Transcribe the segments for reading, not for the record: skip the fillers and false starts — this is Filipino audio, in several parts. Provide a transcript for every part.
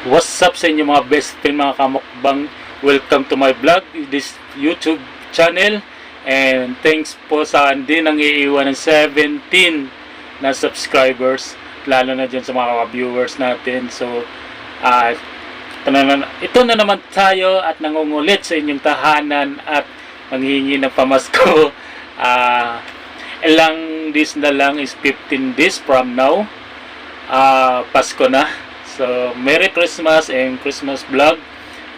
What's up sa inyo mga best friend, mga kamukbang? Welcome to my vlog, this YouTube channel. And thanks po sa hindi nang iiwan ng 17 na subscribers, lalo na dyan sa mga viewers natin. So, ito na naman tayo at nangungulit sa inyong tahanan at manghihingi ng pamasko. Ilang days na lang is 15 days from now. Pasko na. So, Merry Christmas and Christmas vlog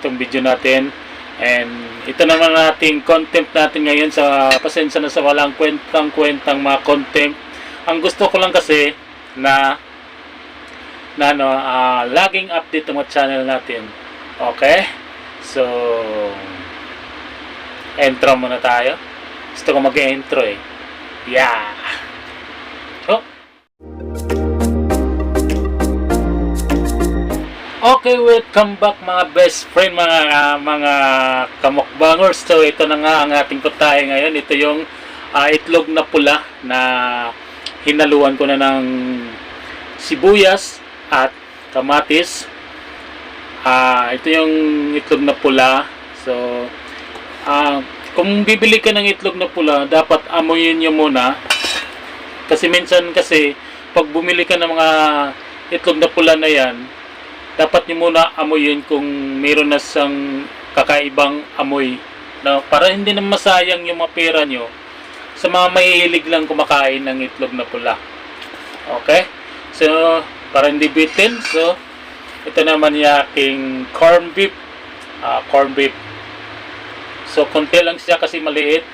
itong video natin. And ito naman nating content natin ngayon. Sa pasensya na sa walang kwentang mga content. Ang gusto ko lang kasi na laging update ng channel natin. Okay? So, intro muna tayo. Gusto ko mag-intro eh. Yeah! Oh! Okay, welcome back mga best friend, mga kamukbangers. So ito na nga ang ating putahe ngayon. Ito yung itlog na pula na hinaluan ko na ng sibuyas at kamatis. Ito yung itlog na pula. So kung bibili ka ng itlog na pula, dapat amuyin nyo muna. Kasi minsan pag bumili ka ng mga itlog na pula na yan, dapat nyo muna amuyin kung meron na siyang kakaibang amoy, na para hindi na masayang yung mga pera nyo sa mga mahihilig lang kumakain ng itlog na pula. Okay? So, para hindi bitin, so ito naman yung aking corn beef. So, konti lang siya kasi maliit.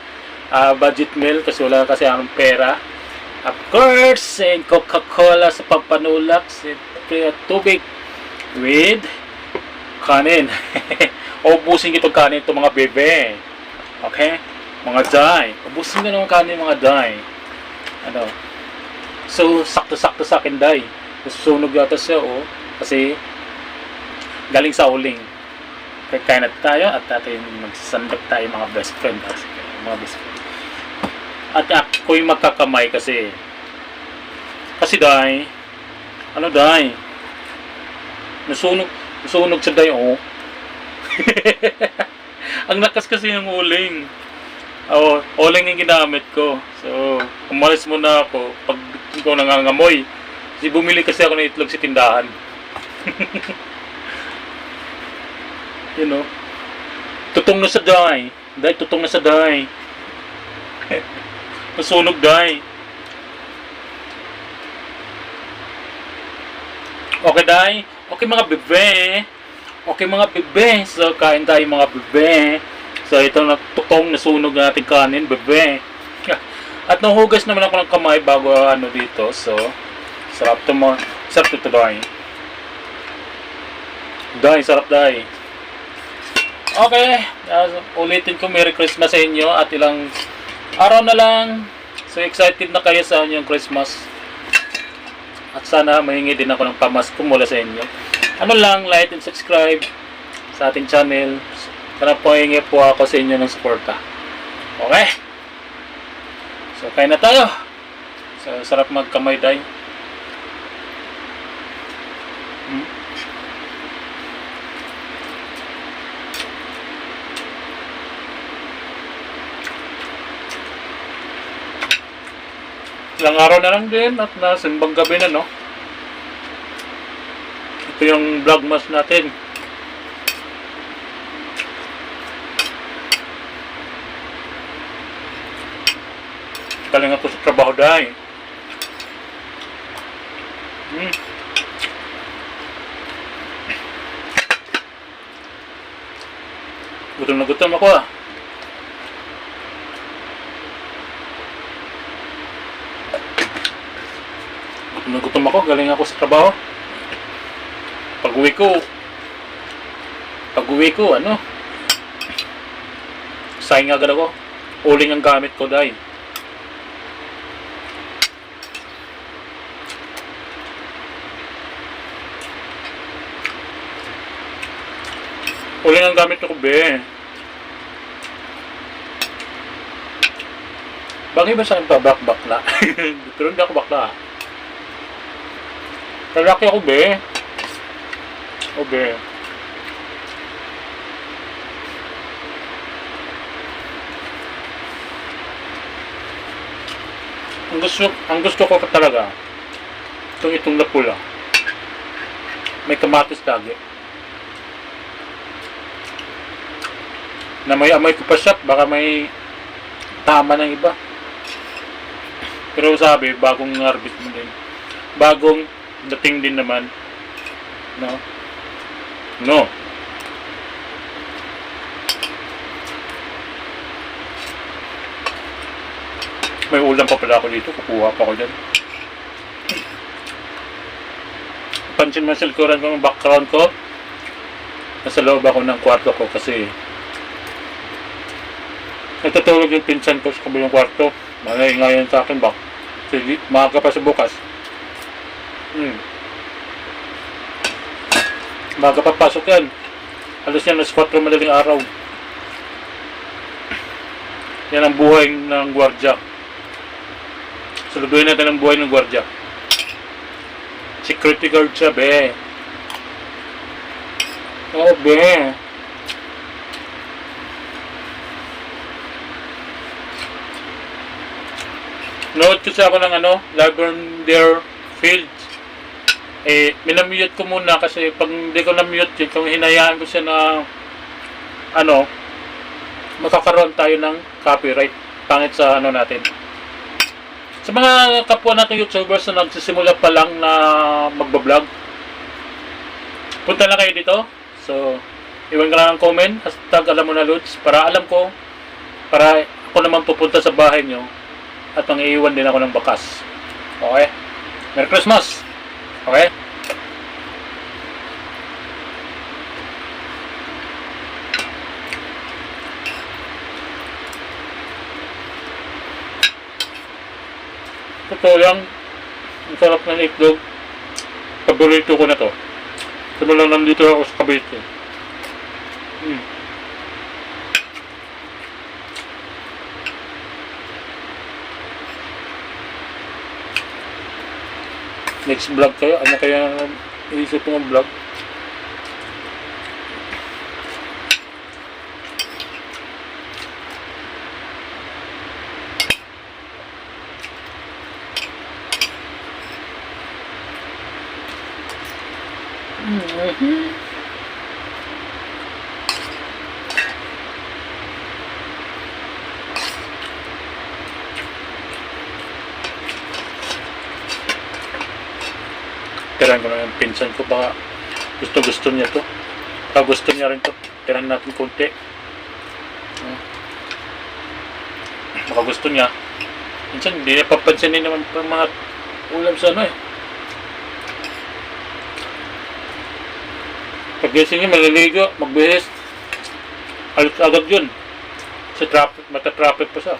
Budget meal kasi wala kasi akong pera. Of course, and Coca-Cola sa pampanulak, tubig with kanin. Ubusin itong kanin ito mga bebe. Okay? Mga day. Ubusin nyo naman kanin mga day. So, sakto-sakto sa akin day. Susunog yata siya kasi galing sa uling. Kaya na tayo at atin magsasandok tayo mga best friend. Mga best friend. At ako'y magkakamay kasi day. Day? Nasunog sa day, Ang lakas kasi ng uling. Uling yung ginamit ko. So, umalis muna ako pag ko nangangamoy. Kasi bumili kasi ako ng itlog sa tindahan. Tutong na sa day. Tutong na sa day. Nasunog day. Okay, day. Okay mga bebe. So kain tayo mga bebe. So ito tutong nasunog na ating kanin bebe. At nahugas naman ako ng kamay bago dito. So sarap ito day. Sarap day. Okay, ulitin ko Merry Christmas sa inyo at ilang araw na lang. So excited na kayo sa inyong Christmas. At sana mahingi din ako ng pamasko mula sa inyo. Like and subscribe sa ating channel. Sana po hingi po ako sa inyo ng suporta. Okay? So, kain na tayo. So, sarap magkamay day. Ilang araw na lang din at nasimbang gabi na, Ito yung vlogmas natin. Galing ako sa trabaho day. Gutom na gutom ako Gutom ako, galing ako sa trabaho. Pag-uwi ko, sayang agad ako. Uling ang gamit ko, day. Uling ang gamit ko, be. Bagay ba sa akin pa bakla? Pero hindi ako bakla. Lalaki ako, be. Okay. Ang gusto ko talaga, itong na pula. May kamatis lagi. Na may amoy ko pa siya, baka may tama ng iba. Pero sabi, bagong harvest mo din. Bagong dating din naman. No? No. May ulam pa pala ako dito, kukuha pa ako dyan. Pansin mo sa likuran ko, yung background ko. Nasa loob ako ng kwarto ko kasi natutulog yung pinsan ko sa kabilang kwarto. Malay nga yan sa akin ba? Sige, maaga pa sa bukas. Maaga pa pasok yan. Alas yan, alas 4 madaling araw. Yan ang buhay ng gwardya. Saluduhin natin ang buhay ng gwardya. Security guard siya, be. Oo, be. Nood kasi ako ng Lavender Fields. Minamute ko muna kasi pag hindi ko na-mute yun, kung hinayaan ko siya na makakaroon tayo ng copyright. Pangit sa natin. Sa mga kapwa nating YouTubers na nagsisimula pa lang na magbablog, punta lang kayo dito. So, iwan ka lang ng comment, hashtag alam mo na Lods, para alam ko, para ako naman pupunta sa bahay nyo at mangiiwan din ako ng bakas. Okay? Merry Christmas! Okay? Totoo lang, ang sarap ng itlog. Paborito ko na to. Sabi lang nandito ako sa Cavite. Next vlog kayo, ano kaya iisip ng vlog? Tirahan ko na yung pinsan ko, baka gusto niya to. Baka gusto niya rin to. Tirahan natin konti. Baka gusto niya. Minsan hindi niya papansinin naman pa mga ulam sa Pag-gising niya, maliligo, magbihis. Alis agad yun. Sa traffic, mata-traffic pa siya.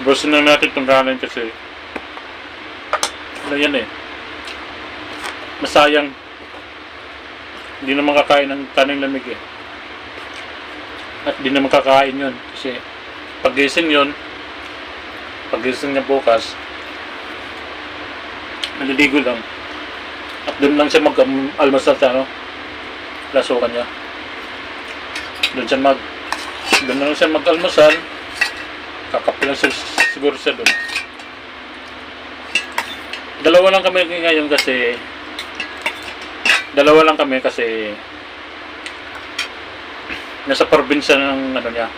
Ubusin na natin itong kanin kasi yan masayang hindi na makakain ng kanin lamig at hindi na makakain yun kasi pag-gising niya bukas naliligo lang at doon lang siya mag-almasal sa lasukan niya doon lang siya mag-almasal kakape lang siguro siya doon. Dalawa lang kami kasi nasa probinsya ng niya,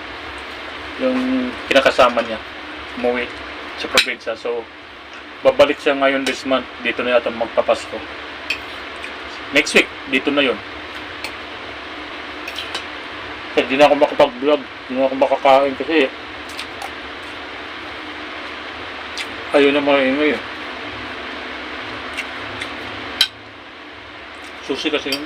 yung kinakasama niya umuwi sa probinsya, so babalik siya ngayon this month. Dito na yata magpapasko. Next week dito na yun. Kaya di na ako makapag-vlog, di na ako makakain kasi ayaw na maingay susi kasi yun.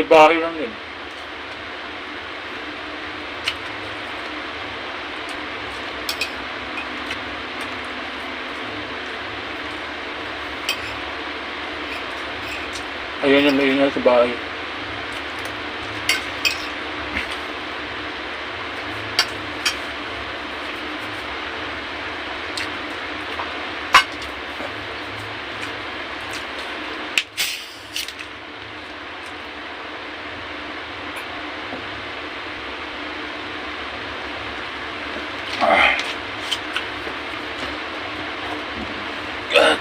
bahay lang yun. Ayun yung maingay sa bahay.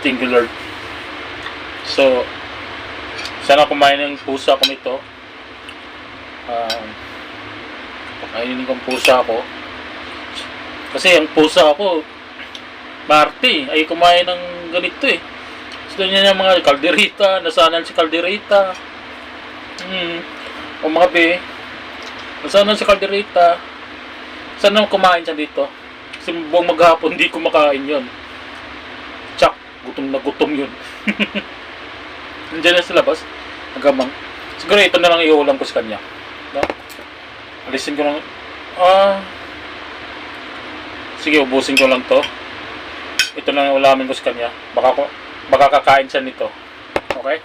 Thank you, Lord. So, sana kumain ng pusa ko nito. Pakainin ko ang pusa ko. Kasi ang pusa ko, Marte, ay kumain ng ganito eh. Gusto niya ng mga kalderita, nasanan si kalderita. O mga be, nasanan si kalderita. Sana kumain siya dito. Kasi buong maghapon, hindi kumakain yon. Tsak, gutom na gutom yun. Nandiyan na sa labas, nagamang. Siguro ito na lang iulam ko sa kanya. No? Alisin ko lang. Sige, ubusin ko lang to. Ito na lang ulamin ko sa kanya. Baka kakain siya nito. Okay?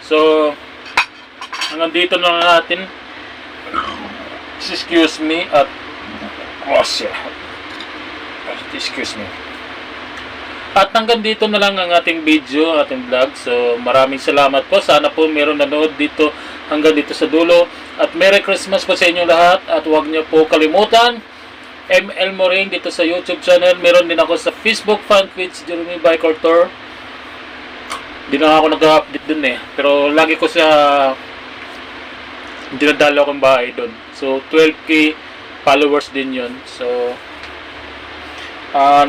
So, hanggang dito na lang natin. Excuse me at excuse me. At hanggang dito na lang ang ating video, ating vlog. So, maraming salamat po. Sana po meron nanood dito hanggang dito sa dulo. At Merry Christmas po sa inyo lahat. At huwag niyo po kalimutan, ML Moring dito sa YouTube channel. Meron din ako sa Facebook fan page, Jeremy Biker Tour. Hindi na ako nag-update dun eh. Pero lagi ko sa dinadala akong bahay dun. So, 12k followers din yun. So,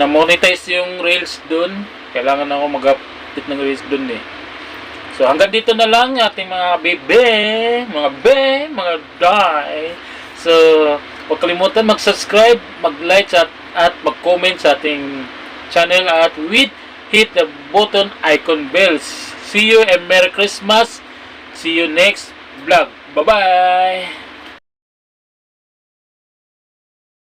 na-monetize yung Reels dun. Kailangan ako mag-update ng Reels dun eh. So, hanggang dito na lang ating mga mga die. So, huwag kalimutan mag-subscribe, mag-like at mag-comment sa ating channel at hit the button icon bells. See you and Merry Christmas. See you next vlog. Bye-bye!